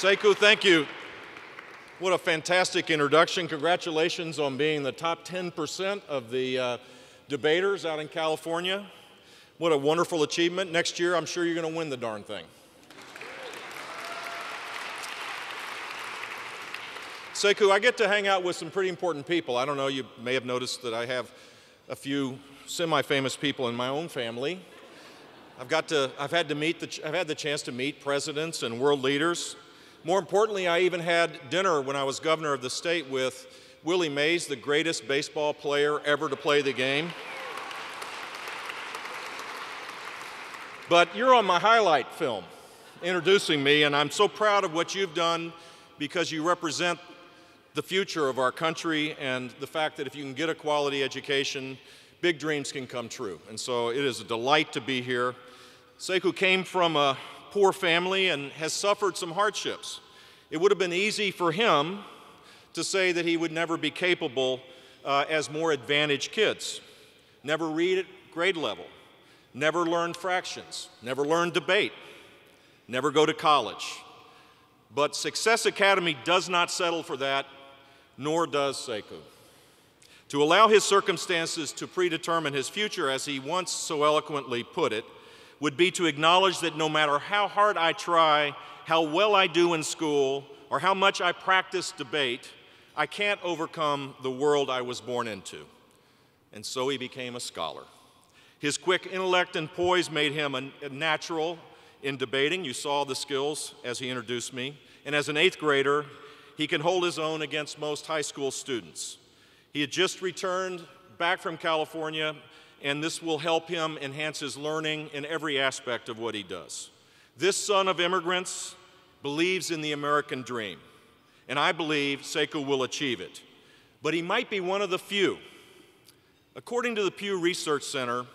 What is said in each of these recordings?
Sekou, thank you. What a fantastic introduction. Congratulations on being the top 10% of the debaters out in California. What a wonderful achievement. Next year, I'm sure you're going to win the darn thing. Sekou, I get to hang out with some pretty important people. I don't know, you may have noticed that I have a few semi-famous people in my own family. I've had the chance to meet presidents and world leaders. More importantly, I even had dinner when I was governor of the state with Willie Mays, the greatest baseball player ever to play the game. But you're on my highlight film introducing me, and I'm so proud of what you've done because you represent the future of our country and the fact that if you can get a quality education, big dreams can come true. And so it is a delight to be here. Sekou came from a poor family and has suffered some hardships. It would have been easy for him to say that he would never be capable as more advantaged kids. Never read at grade level, never learned fractions, never learned debate, never go to college. But Success Academy does not settle for that, nor does Sekou. To allow his circumstances to predetermine his future, as he once so eloquently put it, would be to acknowledge that no matter how hard I try, how well I do in school, or how much I practice debate, I can't overcome the world I was born into. And so he became a scholar. His quick intellect and poise made him a natural in debating. You saw the skills as he introduced me. And as an 8th grader, he can hold his own against most high school students. He had just returned back from California, and this will help him enhance his learning in every aspect of what he does. This son of immigrants believes in the American dream, and I believe Sekou will achieve it. But he might be one of the few. According to the Pew Research Center,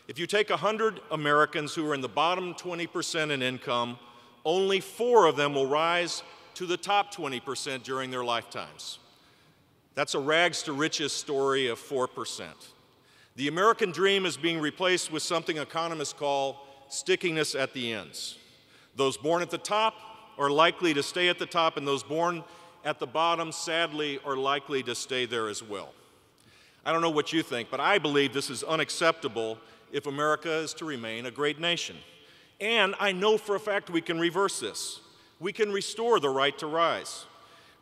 if you take 100 Americans who are in the bottom 20% in income, only 4 of them will rise to the top 20% during their lifetimes. That's a rags to riches story of 4%. The American dream is being replaced with something economists call stickiness at the ends. Those born at the top are likely to stay at the top, and those born at the bottom, sadly, are likely to stay there as well. I don't know what you think, but I believe this is unacceptable if America is to remain a great nation. And I know for a fact we can reverse this. We can restore the right to rise.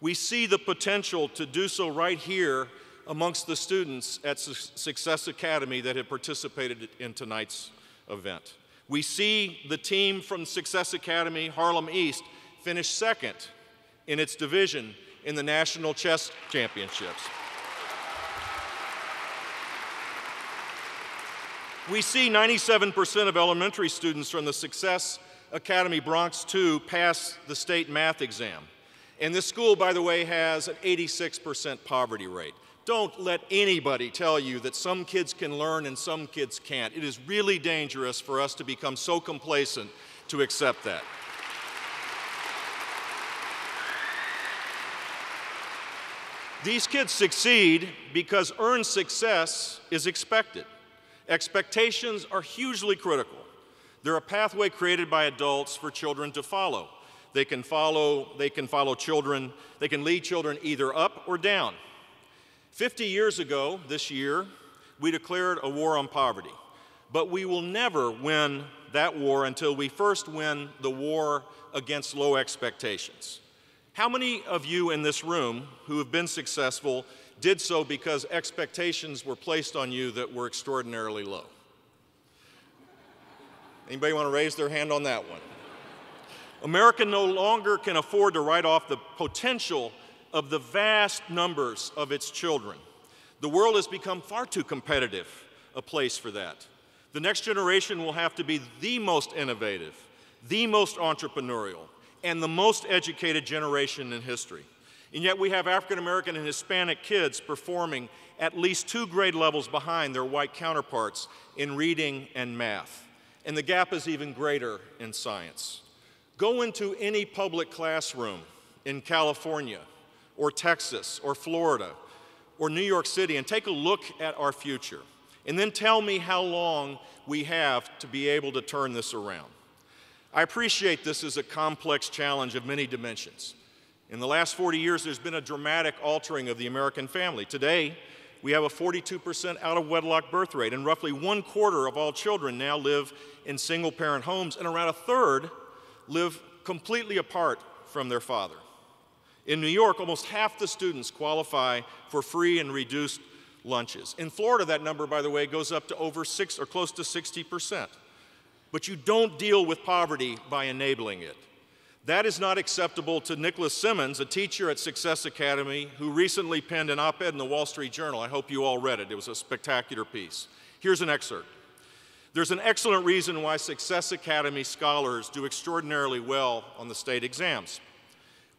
We see the potential to do so right here amongst the students at Success Academy that have participated in tonight's event. We see the team from Success Academy, Harlem East, finish 2nd in its division in the National Chess Championships. We see 97% of elementary students from the Success Academy Bronx 2 pass the state math exam. And this school, by the way, has an 86% poverty rate. Don't let anybody tell you that some kids can learn and some kids can't. It is really dangerous for us to become so complacent to accept that. These kids succeed because earned success is expected. Expectations are hugely critical. They're a pathway created by adults for children to follow. They can lead children either up or down. 50 years ago this year, we declared a war on poverty. But we will never win that war until we first win the war against low expectations. How many of you in this room who have been successful did so because expectations were placed on you that were extraordinarily low? Anybody want to raise their hand on that one? America no longer can afford to write off the potential of the vast numbers of its children. The world has become far too competitive a place for that. The next generation will have to be the most innovative, the most entrepreneurial, and the most educated generation in history. And yet we have African American and Hispanic kids performing at least 2 grade levels behind their white counterparts in reading and math. And the gap is even greater in science. Go into any public classroom in California, or Texas, or Florida, or New York City, and take a look at our future. And then tell me how long we have to be able to turn this around. I appreciate this is a complex challenge of many dimensions. In the last 40 years, there's been a dramatic altering of the American family. Today, we have a 42% out-of-wedlock birth rate, and roughly 1/4 of all children now live in single-parent homes, and around 1/3 live completely apart from their father. In New York, almost half the students qualify for free and reduced lunches. In Florida, that number, by the way, goes up to over close to 60%. But you don't deal with poverty by enabling it. That is not acceptable to Nicholas Simmons, a teacher at Success Academy, who recently penned an op-ed in the Wall Street Journal. I hope you all read it. It was a spectacular piece. Here's an excerpt. There's an excellent reason why Success Academy scholars do extraordinarily well on the state exams.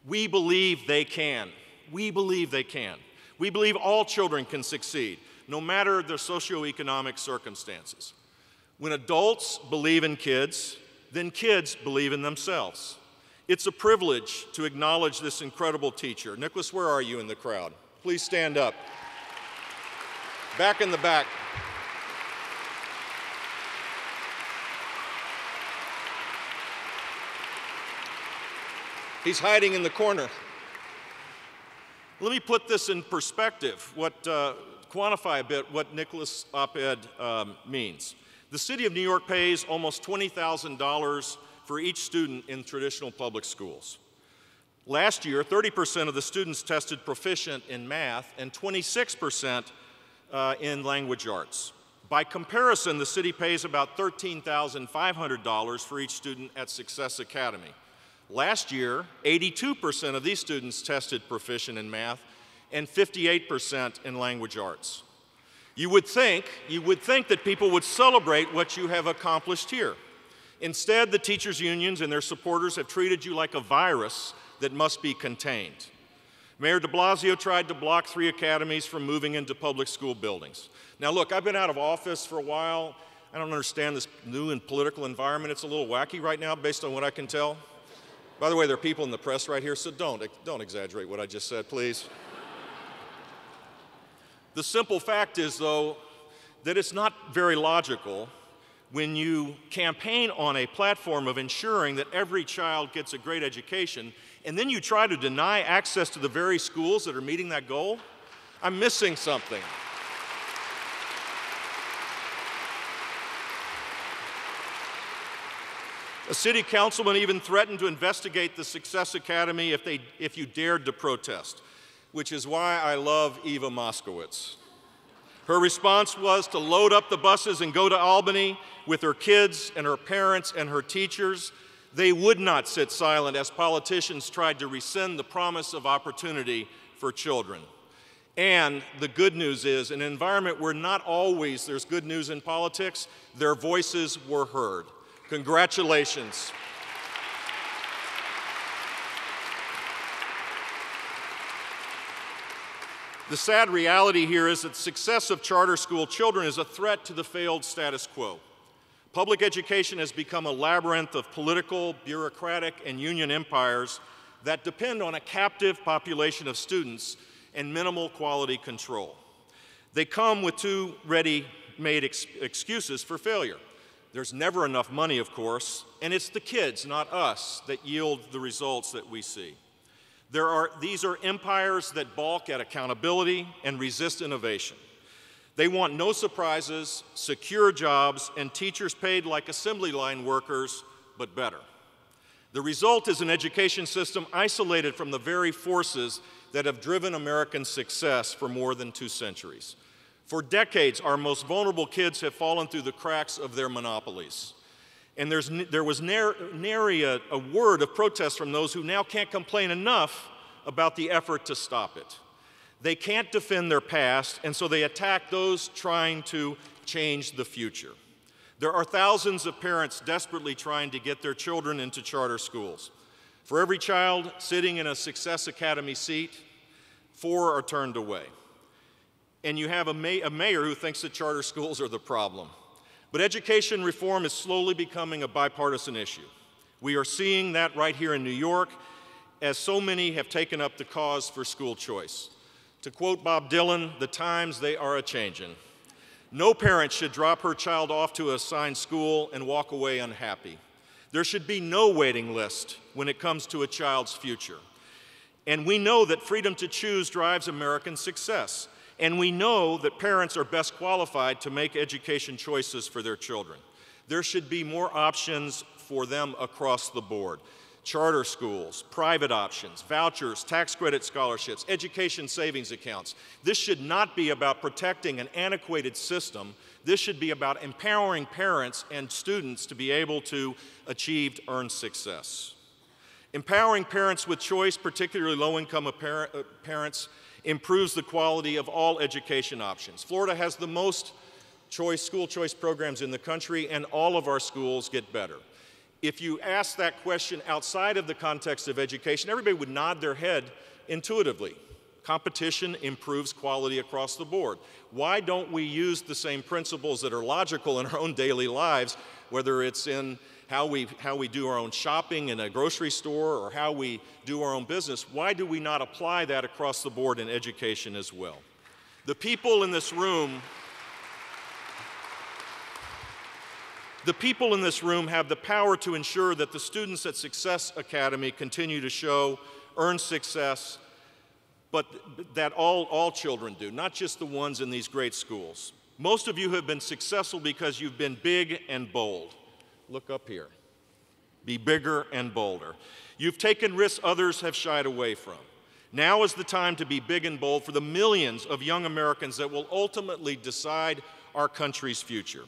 We believe they can. We believe they can. We believe all children can succeed, no matter their socioeconomic circumstances. When adults believe in kids, then kids believe in themselves. It's a privilege to acknowledge this incredible teacher. Nicholas, where are you in the crowd? Please stand up. Back in the back. He's hiding in the corner. Let me put this in perspective, quantify a bit what Nicholas' op-ed means. The city of New York pays almost $20,000 for each student in traditional public schools. Last year, 30% of the students tested proficient in math and 26% in language arts. By comparison, the city pays about $13,500 for each student at Success Academy. Last year, 82% of these students tested proficient in math and 58% in language arts. You would think that people would celebrate what you have accomplished here. Instead, the teachers' unions and their supporters have treated you like a virus that must be contained. Mayor de Blasio tried to block 3 academies from moving into public school buildings. Now look, I've been out of office for a while. I don't understand this new and political environment. It's a little wacky right now based on what I can tell. By the way, there are people in the press right here, so don't exaggerate what I just said, please. The simple fact is, though, that it's not very logical when you campaign on a platform of ensuring that every child gets a great education, and then you try to deny access to the very schools that are meeting that goal. I'm missing something. A city councilman even threatened to investigate the Success Academy if you dared to protest, which is why I love Eva Moskowitz. Her response was to load up the buses and go to Albany with her kids and her parents and her teachers. They would not sit silent as politicians tried to rescind the promise of opportunity for children. And the good news is, in an environment where not always there's good news in politics, their voices were heard. Congratulations. The sad reality here is that the success of charter school children is a threat to the failed status quo. Public education has become a labyrinth of political, bureaucratic, and union empires that depend on a captive population of students and minimal quality control. They come with 2 ready-made excuses for failure. There's never enough money, of course, and it's the kids, not us, that yield the results that we see. These are empires that balk at accountability and resist innovation. They want no surprises, secure jobs, and teachers paid like assembly line workers, but better. The result is an education system isolated from the very forces that have driven American success for more than 2 centuries. For decades, our most vulnerable kids have fallen through the cracks of their monopolies. And there was nary a word of protest from those who now can't complain enough about the effort to stop it. They can't defend their past, and so they attack those trying to change the future. There are thousands of parents desperately trying to get their children into charter schools. For every child sitting in a Success Academy seat, 4 are turned away. And you have a mayor who thinks that charter schools are the problem. But education reform is slowly becoming a bipartisan issue. We are seeing that right here in New York, as so many have taken up the cause for school choice. To quote Bob Dylan, "The times they are a-changin'." No parent should drop her child off to a assigned school and walk away unhappy. There should be no waiting list when it comes to a child's future. And we know that freedom to choose drives American success. And we know that parents are best qualified to make education choices for their children. There should be more options for them across the board. Charter schools, private options, vouchers, tax credit scholarships, education savings accounts. This should not be about protecting an antiquated system. This should be about empowering parents and students to be able to achieve earned success. Empowering parents with choice, particularly low-income parents, improves the quality of all education options. Florida has the most school choice programs in the country, and all of our schools get better. If you ask that question outside of the context of education, everybody would nod their head intuitively. Competition improves quality across the board. Why don't we use the same principles that are logical in our own daily lives, whether it's in how we do our own shopping in a grocery store or how we do our own business? Why do we not apply that across the board in education as well? The people in this room have the power to ensure that the students at Success Academy continue to earn success, but that all children do, not just the ones in these great schools. Most of you have been successful because you've been big and bold. Look up here. Be bigger and bolder. You've taken risks others have shied away from. Now is the time to be big and bold for the millions of young Americans that will ultimately decide our country's future.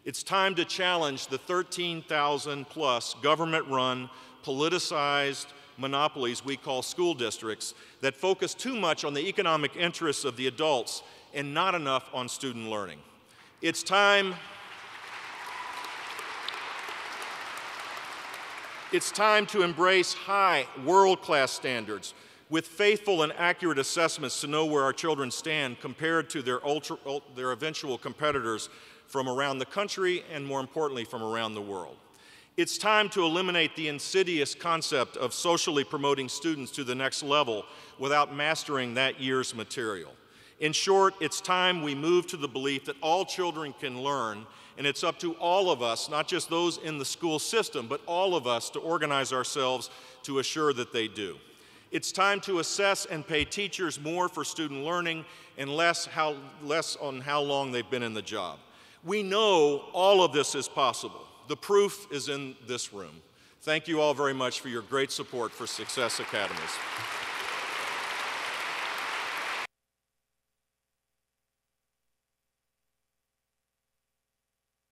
It's time to challenge the 13,000-plus government-run, politicized monopolies we call school districts that focus too much on the economic interests of the adults and not enough on student learning. It's time to embrace high, world-class standards with faithful and accurate assessments to know where our children stand compared to their eventual competitors from around the country and, more importantly, from around the world. It's time to eliminate the insidious concept of socially promoting students to the next level without mastering that year's material. In short, it's time we move to the belief that all children can learn, and it's up to all of us, not just those in the school system, but all of us to organize ourselves to assure that they do. It's time to assess and pay teachers more for student learning and less on how long they've been in the job. We know all of this is possible. The proof is in this room. Thank you all very much for your great support for Success Academies.